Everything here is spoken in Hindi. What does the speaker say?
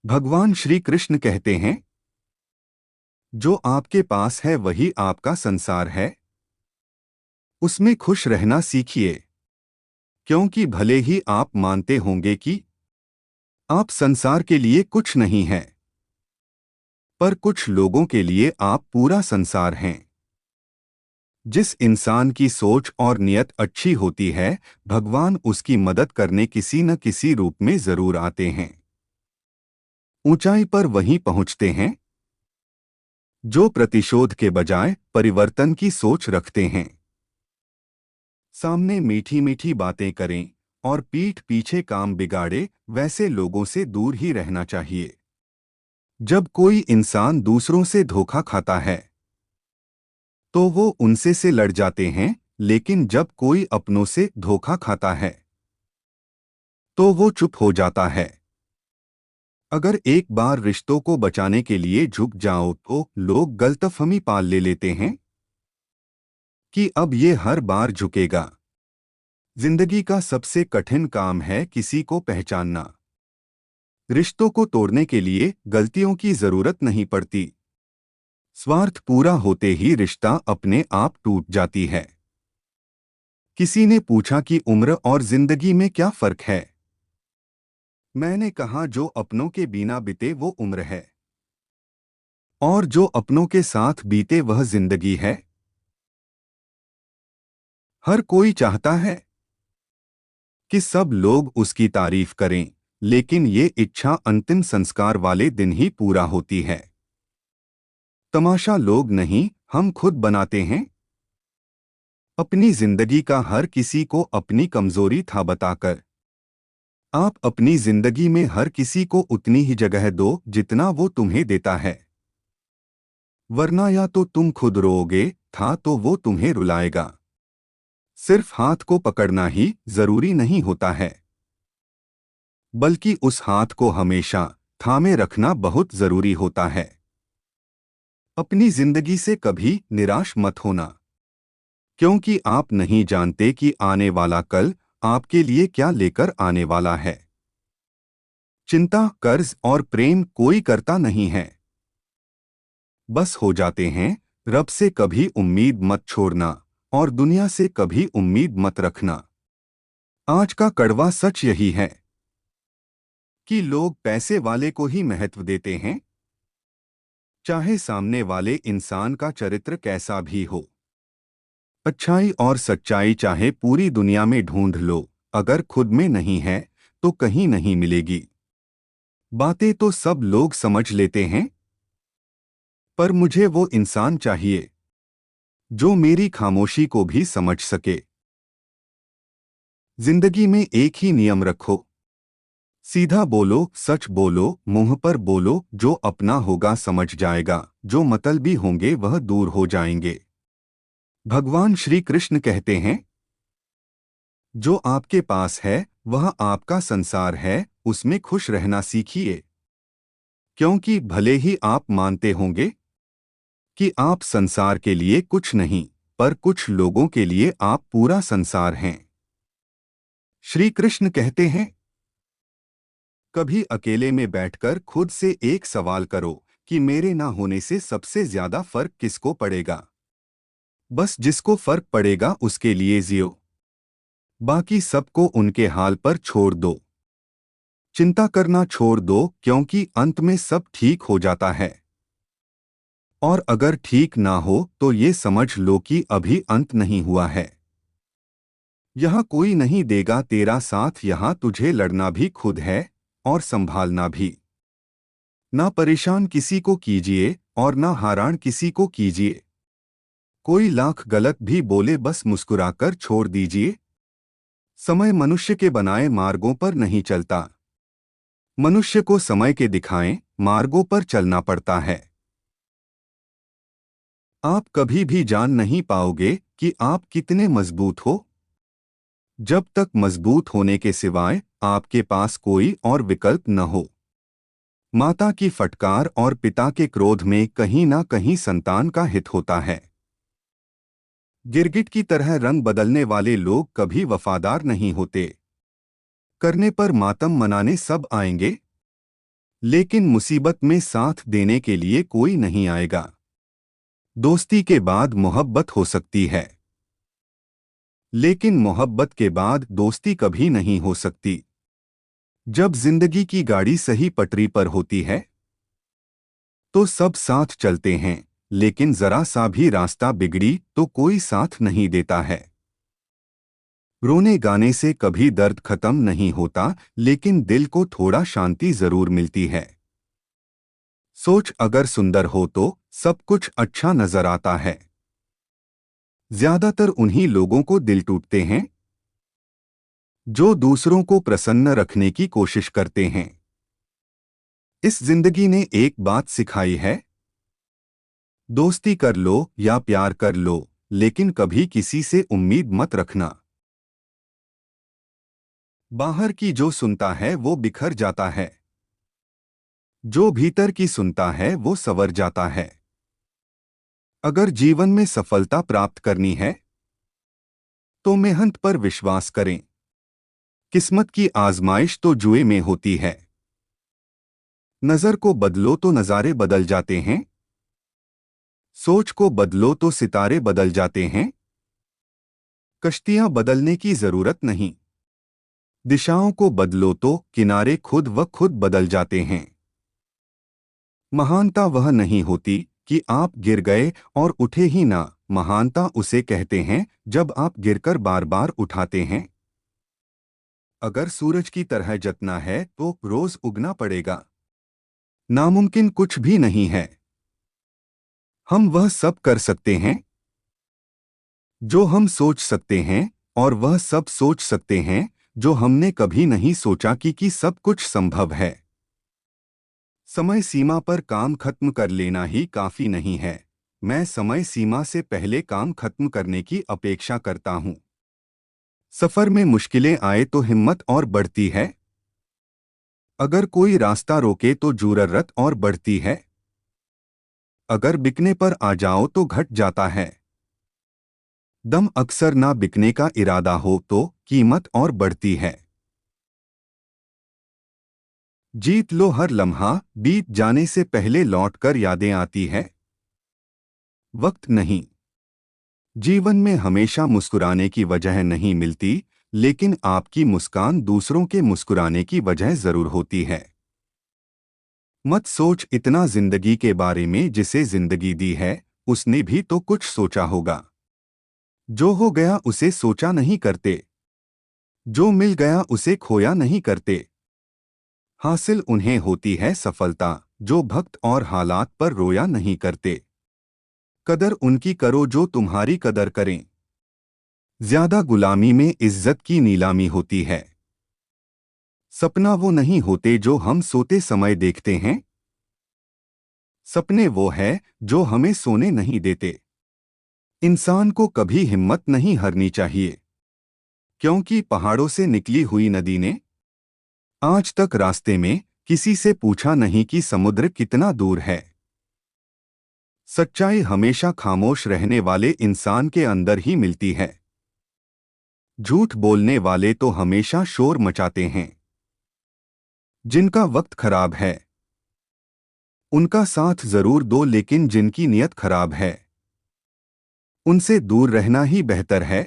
भगवान श्री कृष्ण कहते हैं, जो आपके पास है वही आपका संसार है। उसमें खुश रहना सीखिए, क्योंकि भले ही आप मानते होंगे कि आप संसार के लिए कुछ नहीं हैं, पर कुछ लोगों के लिए आप पूरा संसार हैं। जिस इंसान की सोच और नियत अच्छी होती है, भगवान उसकी मदद करने किसी न किसी रूप में जरूर आते हैं। ऊंचाई पर वहीं पहुंचते हैं जो प्रतिशोध के बजाय परिवर्तन की सोच रखते हैं। सामने मीठी मीठी बातें करें और पीठ पीछे काम बिगाड़े वैसे लोगों से दूर ही रहना चाहिए। जब कोई इंसान दूसरों से धोखा खाता है तो वो उनसे से लड़ जाते हैं, लेकिन जब कोई अपनों से धोखा खाता है तो वो चुप हो जाता है। अगर एक बार रिश्तों को बचाने के लिए झुक जाओ तो लोग गलतफहमी पाल लेते हैं कि अब ये हर बार झुकेगा। जिंदगी का सबसे कठिन काम है किसी को पहचानना। रिश्तों को तोड़ने के लिए गलतियों की जरूरत नहीं पड़ती। स्वार्थ पूरा होते ही रिश्ता अपने आप टूट जाती है। किसी ने पूछा कि उम्र और जिंदगी में क्या फर्क है। मैंने कहा, जो अपनों के बिना बीते वो उम्र है, और जो अपनों के साथ बीते वह जिंदगी है। हर कोई चाहता है कि सब लोग उसकी तारीफ करें, लेकिन ये इच्छा अंतिम संस्कार वाले दिन ही पूरा होती है। तमाशा लोग नहीं, हम खुद बनाते हैं। अपनी जिंदगी का हर किसी को अपनी कमजोरी था बताकर आप अपनी जिंदगी में हर किसी को उतनी ही जगह दो जितना वो तुम्हें देता है। वरना या तो तुम खुद रोओगे था तो वो तुम्हें रुलाएगा। सिर्फ हाथ को पकड़ना ही जरूरी नहीं होता है, बल्कि उस हाथ को हमेशा थामे रखना बहुत जरूरी होता है। अपनी जिंदगी से कभी निराश मत होना, क्योंकि आप नहीं जानते कि आने वाला कल आपके लिए क्या लेकर आने वाला है। चिंता, कर्ज और प्रेम कोई करता नहीं है, बस हो जाते हैं। रब से कभी उम्मीद मत छोड़ना और दुनिया से कभी उम्मीद मत रखना। आज का कड़वा सच यही है कि लोग पैसे वाले को ही महत्व देते हैं, चाहे सामने वाले इंसान का चरित्र कैसा भी हो। अच्छाई और सच्चाई चाहे पूरी दुनिया में ढूंढ लो, अगर खुद में नहीं है तो कहीं नहीं मिलेगी। बातें तो सब लोग समझ लेते हैं, पर मुझे वो इंसान चाहिए जो मेरी खामोशी को भी समझ सके। जिंदगी में एक ही नियम रखो, सीधा बोलो, सच बोलो, मुंह पर बोलो। जो अपना होगा समझ जाएगा, जो मतलबी होंगे वह दूर हो जाएंगे। भगवान श्री कृष्ण कहते हैं, जो आपके पास है वह आपका संसार है। उसमें खुश रहना सीखिए, क्योंकि भले ही आप मानते होंगे कि आप संसार के लिए कुछ नहीं, पर कुछ लोगों के लिए आप पूरा संसार हैं। श्री कृष्ण कहते हैं, कभी अकेले में बैठकर खुद से एक सवाल करो कि मेरे ना होने से सबसे ज्यादा फर्क किसको पड़ेगा। बस जिसको फर्क पड़ेगा उसके लिए जियो, बाकी सबको उनके हाल पर छोड़ दो। चिंता करना छोड़ दो, क्योंकि अंत में सब ठीक हो जाता है। और अगर ठीक ना हो तो ये समझ लो कि अभी अंत नहीं हुआ है। यहाँ कोई नहीं देगा तेरा साथ, यहाँ तुझे लड़ना भी खुद है और संभालना भी। ना परेशान किसी को कीजिए और ना हैरान किसी को कीजिए। कोई लाख गलत भी बोले बस मुस्कुराकर छोड़ दीजिए। समय मनुष्य के बनाए मार्गों पर नहीं चलता, मनुष्य को समय के दिखाए मार्गों पर चलना पड़ता है। आप कभी भी जान नहीं पाओगे कि आप कितने मजबूत हो, जब तक मजबूत होने के सिवाय आपके पास कोई और विकल्प न हो। माता की फटकार और पिता के क्रोध में कहीं ना कहीं संतान का हित होता है। गिरगिट की तरह रंग बदलने वाले लोग कभी वफादार नहीं होते। करने पर मातम मनाने सब आएंगे, लेकिन मुसीबत में साथ देने के लिए कोई नहीं आएगा। दोस्ती के बाद मोहब्बत हो सकती है, लेकिन मोहब्बत के बाद दोस्ती कभी नहीं हो सकती। जब जिंदगी की गाड़ी सही पटरी पर होती है तो सब साथ चलते हैं, लेकिन जरा सा भी रास्ता बिगड़ी तो कोई साथ नहीं देता है। रोने गाने से कभी दर्द खत्म नहीं होता, लेकिन दिल को थोड़ा शांति जरूर मिलती है। सोच अगर सुंदर हो तो सब कुछ अच्छा नजर आता है। ज्यादातर उन्हीं लोगों को दिल टूटते हैं जो दूसरों को प्रसन्न रखने की कोशिश करते हैं। इस जिंदगी ने एक बात सिखाई है, दोस्ती कर लो या प्यार कर लो, लेकिन कभी किसी से उम्मीद मत रखना। बाहर की जो सुनता है वो बिखर जाता है, जो भीतर की सुनता है वो संवर जाता है। अगर जीवन में सफलता प्राप्त करनी है तो मेहनत पर विश्वास करें। किस्मत की आजमाइश तो जुए में होती है। नजर को बदलो तो नजारे बदल जाते हैं। सोच को बदलो तो सितारे बदल जाते हैं। कश्तियां बदलने की जरूरत नहीं, दिशाओं को बदलो तो किनारे खुद ब खुद बदल जाते हैं। महानता वह नहीं होती कि आप गिर गए और उठे ही ना, महानता उसे कहते हैं जब आप गिरकर बार बार उठाते हैं। अगर सूरज की तरह जतना है तो रोज उगना पड़ेगा। नामुमकिन कुछ भी नहीं है। हम वह सब कर सकते हैं जो हम सोच सकते हैं, और वह सब सोच सकते हैं जो हमने कभी नहीं सोचा कि सब कुछ संभव है। समय सीमा पर काम खत्म कर लेना ही काफी नहीं है। मैं समय सीमा से पहले काम खत्म करने की अपेक्षा करता हूं। सफर में मुश्किलें आए तो हिम्मत और बढ़ती है। अगर कोई रास्ता रोके तो जुर्रत और बढ़ती है। अगर बिकने पर आ जाओ तो घट जाता है। दम अक्सर ना बिकने का इरादा हो तो कीमत और बढ़ती है। जीत लो हर लम्हा, बीत जाने से पहले लौटकर यादें आती है। वक्त नहीं। जीवन में हमेशा मुस्कुराने की वजह नहीं मिलती, लेकिन आपकी मुस्कान दूसरों के मुस्कुराने की वजह जरूर होती है। मत सोच इतना जिंदगी के बारे में, जिसे जिंदगी दी है उसने भी तो कुछ सोचा होगा। जो हो गया उसे सोचा नहीं करते, जो मिल गया उसे खोया नहीं करते। हासिल उन्हें होती है सफलता जो वक्त और हालात पर रोया नहीं करते। कदर उनकी करो जो तुम्हारी कदर करें। ज्यादा गुलामी में इज्जत की नीलामी होती है। सपना वो नहीं होते जो हम सोते समय देखते हैं। सपने वो है जो हमें सोने नहीं देते। इंसान को कभी हिम्मत नहीं हारनी चाहिए, क्योंकि पहाड़ों से निकली हुई नदी ने आज तक रास्ते में किसी से पूछा नहीं कि समुद्र कितना दूर है। सच्चाई हमेशा खामोश रहने वाले इंसान के अंदर ही मिलती है। झूठ बोलने वाले तो हमेशा शोर मचाते हैं। जिनका वक्त खराब है उनका साथ जरूर दो, लेकिन जिनकी नीयत खराब है उनसे दूर रहना ही बेहतर है।